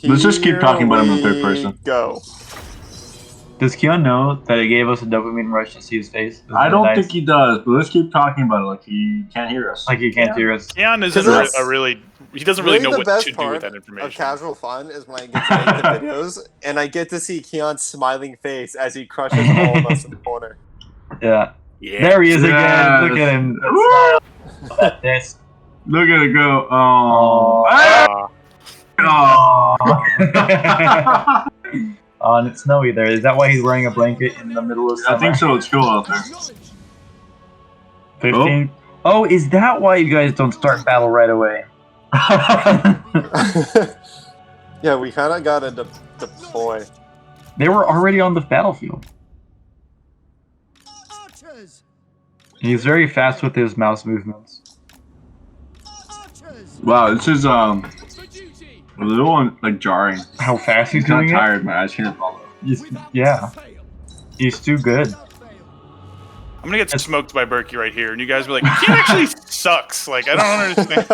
Let's just keep talking about him in third Here person. we Go. Does Keon know that it gave us a dopamine rush to see his face? I don't think he does, but let's keep talking about it like he can't hear us. Like he can't hear us. Keon isn't that's a really. He doesn't really know the what best to do part with that of information. casual fun is when I get to make the videos and I get to see Keon's smiling face as he crushes all of us in the corner. Yeah. Yeah. There he is again. Yes. Look at him. Smile at this. Look at it go. Oh. Uh, Oh, and it's snowy there. Is that why he's wearing a blanket in the middle of summer? I think so. It's cool out there. 15. Oh, is that why you guys don't start battle right away? Yeah, we kind of got to deploy. They were already on the battlefield. He's very fast with his mouse movements. Wow, this is a little like jarring. How fast he's I'm kind doing of tired. My eyes can't follow. Yeah. He's too good. I'm gonna get smoked by Burke right here, and you guys will be like, "He actually sucks." Like, I don't understand.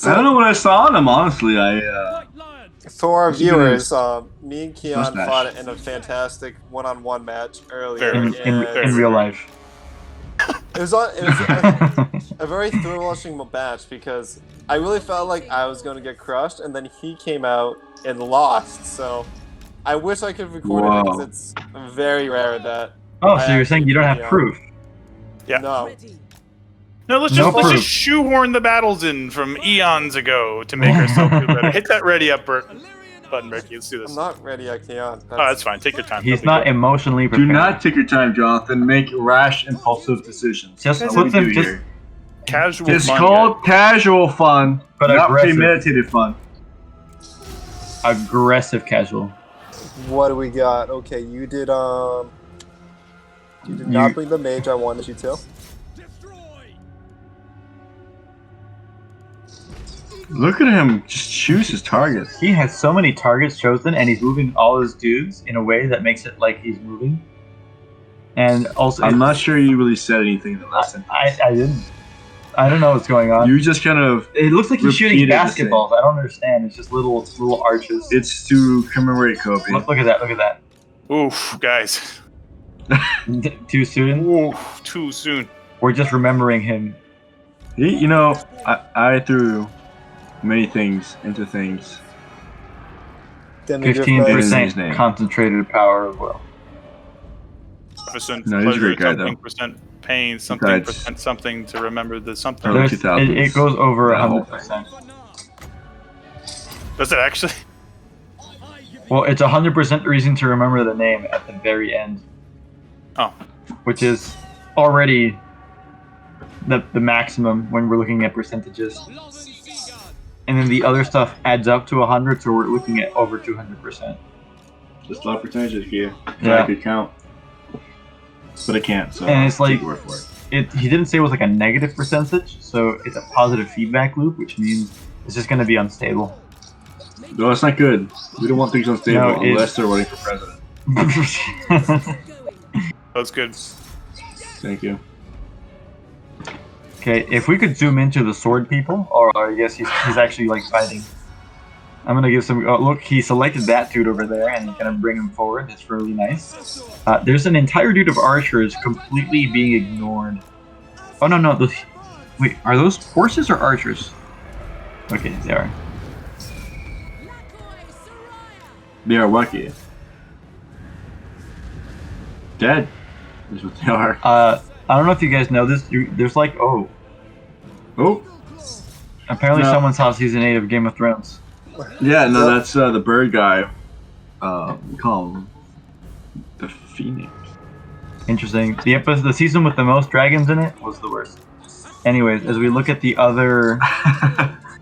I don't know what I saw in him. Honestly, For our viewers, me and Keon Mustache. fought in a fantastic one-on-one match earlier. In real life. It was a very thrill-washing match because I really felt like I was going to get crushed, and then he came out and lost. So I wish I could record it because it's very rare that. Oh, so you're saying you don't have proof? Yeah. No. No, let's just shoehorn the battles in from eons ago to make ourselves feel better. Hit that ready up button, Burke. Let's do this. I'm not ready yet, Keon. Oh, that's fine. Take your time. He's not emotionally prepared. Do not take your time, Jonathan. Make rash, impulsive decisions. Just That's put what them. we do Just here. Casual It's fun. called casual fun, But not aggressive. premeditated fun. Aggressive casual. What do we got? Okay, you did not bring the mage I wanted you to. Look at him just choose his targets. He has so many targets chosen, and he's moving all his dudes in a way that makes it like he's moving. And also, I'm not sure you really said anything in the lesson. I didn't. I don't know what's going on. You just kind of. It looks like he's shooting repeated the basketballs. I don't understand. It's just little arches. It's to commemorate Kobe. Look at that. Look at that. Oof, guys. Too soon. Oof, too soon. We're just remembering him. You know, I threw many things into things. 15% concentrated power of will. Percent No, he's a pleasure, great guy, something though. percent pain, something Besides- percent something to remember the something. Early There's- 2000s. It goes over That whole 100%. Does it actually? Well, it's 100% reason to remember the name at the very end. Oh. Which is already the maximum when we're looking at percentages. And then the other stuff adds up to 100, so we're looking at over 200%. Just a lot of percentages here. Yeah. I could count. But I can't, so And it's like- take your word for it. He didn't say it was like a negative percentage, so it's a positive feedback loop, which means it's just going to be unstable. No, that's not good. We don't want things unstable No, unless they're running for president. That's good. Thank you. Okay, if we could zoom into the sword people, or I guess he's actually like fighting. I'm gonna give some. Oh, look, he selected that dude over there, and he's gonna bring him forward. That's really nice. There's an entire dude of archers completely being ignored. Oh no, wait, are those horses or archers? Okay, they are. They are lucky. Dead is what they are. I don't know if you guys know this. There's like Oh, apparently No. someone saw season 8 of Game of Thrones. yeah, no, that's the bird guy. We call him the Phoenix. Interesting. The season with the most dragons in it was the worst. Anyways, as we look at the other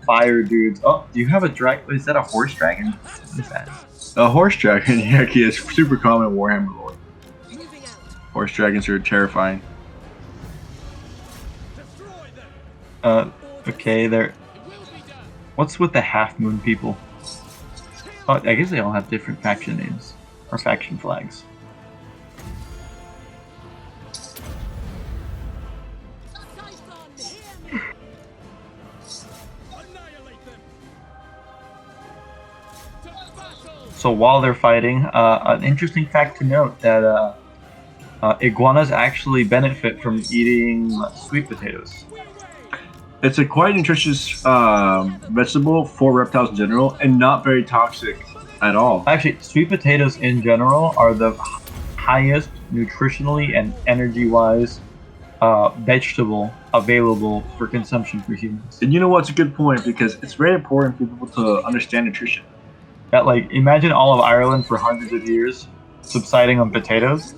fire dudes. Oh, do you have a dragon? Is that a horse dragon? What is that? A horse dragon, yeah, it's super common in Warhammer lore. Horse dragons are terrifying. Okay, they're... What's with the Half Moon people? Oh, I guess they all have different faction names. Or faction flags. So while they're fighting, an interesting fact to note that iguanas actually benefit from eating sweet potatoes. It's a quite nutritious vegetable for reptiles in general, and not very toxic at all. Actually, sweet potatoes in general are the highest nutritionally and energy-wise vegetable available for consumption for humans. And you know what's a good point, because it's very important for people to understand nutrition. That, like, imagine all of Ireland for hundreds of years subsiding on potatoes.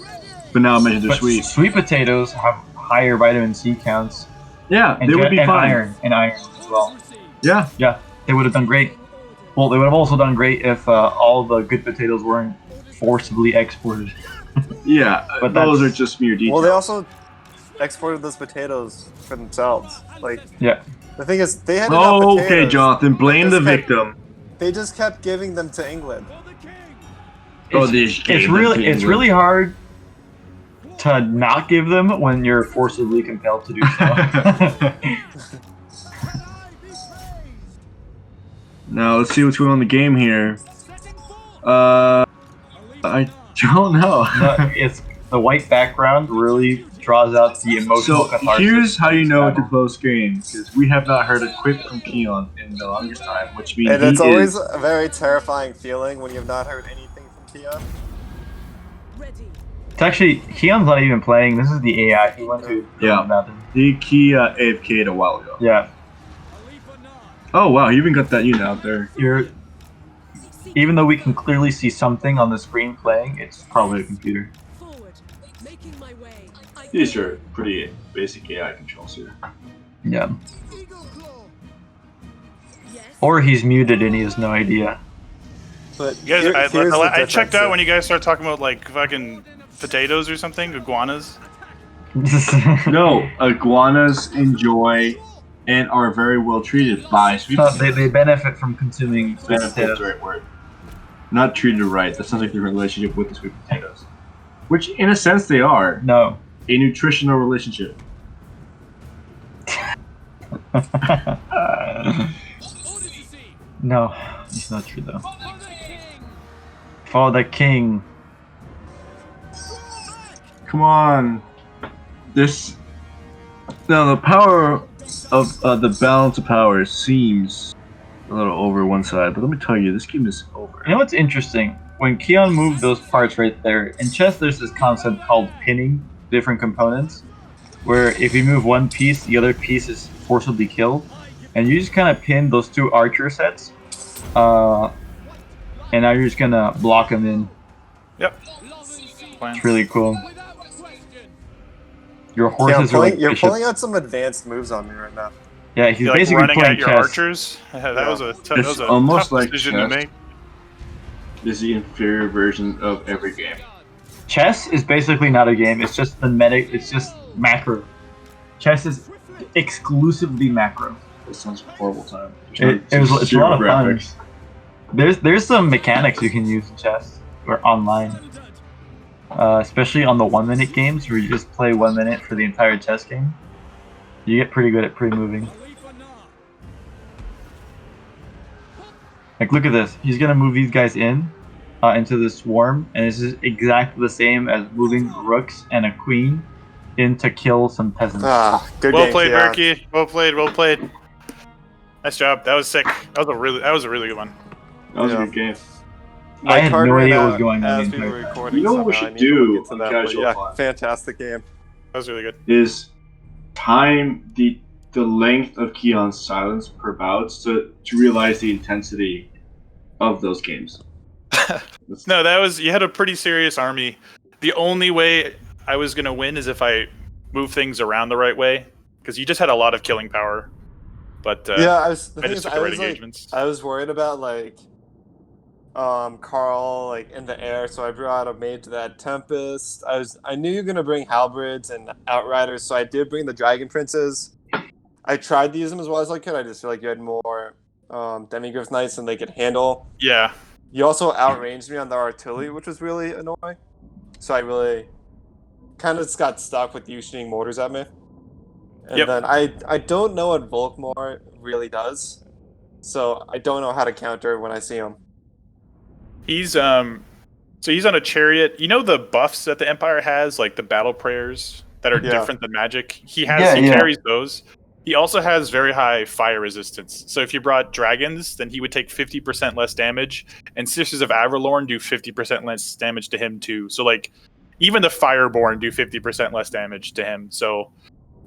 But now imagine they're But sweet. sweet potatoes have higher vitamin C counts. Yeah, And they would be fine. and iron as well. Yeah. Yeah, they would have done great. Well, they would have also done great if all the good potatoes weren't forcibly exported. Yeah, But those are that's- just mere details. Well, they also exported those potatoes for themselves. Like, Yeah. the thing is, they had enough potatoes. Okay, Jonathan, blame the They just victim. They just kept giving them to England. It's really hard to not give them when you're forcibly compelled to do so. Now let's see what's going on in the game here. I don't know. No, it's the white background really draws out the emotional So catharsis. here's how you know it's a close game, because we have not heard a quip from Keon in the longest time, which means And he it's always is. a very terrifying feeling when you've not heard anything from Keon. It's actually Keon's not even playing. This is the AI he went to. Yeah. He AFK'd a while ago. Yeah. Oh wow, he even got that unit out there. Even though we can clearly see something on the screen playing, it's probably a computer. These are pretty basic AI controls here. Yeah. Or he's muted and he has no idea. But You guys, here's the I checked difference. out when you guys started talking about like fucking potatoes or something, iguanas. No, iguanas enjoy and are very well treated by sweet No, potatoes. they benefit from consuming sweet Benefit is potatoes. the right word. Not treated right. That sounds like their relationship with the sweet potatoes. Which, in a sense, they are. No. A nutritional relationship. No, it's not true though. For the king. Come on. This. Now, the power of the balance of power seems a little over one side, but let me tell you, this game is over. You know what's interesting? When Keon moved those parts right there, in chess there's this concept called pinning different components, where if you move one piece, the other piece is forcibly killed, and you just kind of pin those two archer sets, and now you're just gonna block them in. Yep. It's really cool. Your horses are like You're bishops. pulling out some advanced moves on me right now. Yeah, he's You're like basically running playing at your chess. archers. That was a that It's was a almost tough like decision to chess. make. This is the inferior version of every game. Chess is basically not a game. It's just the meta. It's just macro. Chess is exclusively macro. This sounds like a horrible time. It's a lot of fun. There's some mechanics you can use in chess or online, especially on the 1 minute games where you just play 1 minute for the entire chess game. You get pretty good at pre-moving. Like, look at this. He's gonna move these guys in into the swarm, and this is exactly the same as moving rooks and a queen in to kill some peasants. Ah, good Well game, played, Keon. Burke. Well played. Well played. Nice job. That was sick. That was a really good one. That was Yeah. a good game. My I had card no ran idea what out was going on as the we were entire time. recording. You know what we somehow. should I need to do look into on that, but Casual yeah, Fun? fantastic game. That was really good. Is time the length of Keon's silence per bouts to realize the intensity of those games. No, that was you had a pretty serious army. The only way I was gonna win is if I move things around the right way, because you just had a lot of killing power. But Yeah, I was. The I thing just is, took the right engagements. I was worried about Carl in the air, so I brought a mage to that Tempest. I knew you were gonna bring halberds and outriders, so I did bring the dragon princes. I tried to use them as well as I could. I just feel like you had more demigryph knights than they could handle. Yeah. You also outranged me on the artillery, which was really annoying. So I really kind of just got stuck with you shooting mortars at me. And Yep. then I don't know what Volkmir really does, so I don't know how to counter when I see him. He's so he's on a chariot. You know the buffs that the Empire has, like the battle prayers that are different than magic. He carries those. He also has very high fire resistance. So if you brought dragons, then he would take 50% less damage, and Sisters of Avalorn do 50% less damage to him too. So like even the Fireborn do 50% less damage to him. So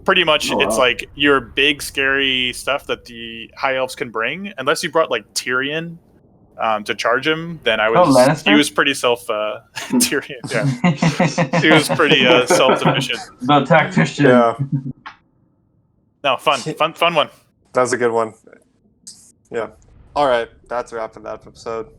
pretty much it's like your big scary stuff that the High Elves can bring. Unless you brought like Tyrion to charge him, then he was pretty Tyrion, yeah. He was pretty self-sufficient. The tactician. Yeah. No, fun one. That's a good one. Yeah. All right, that's a wrap for that episode.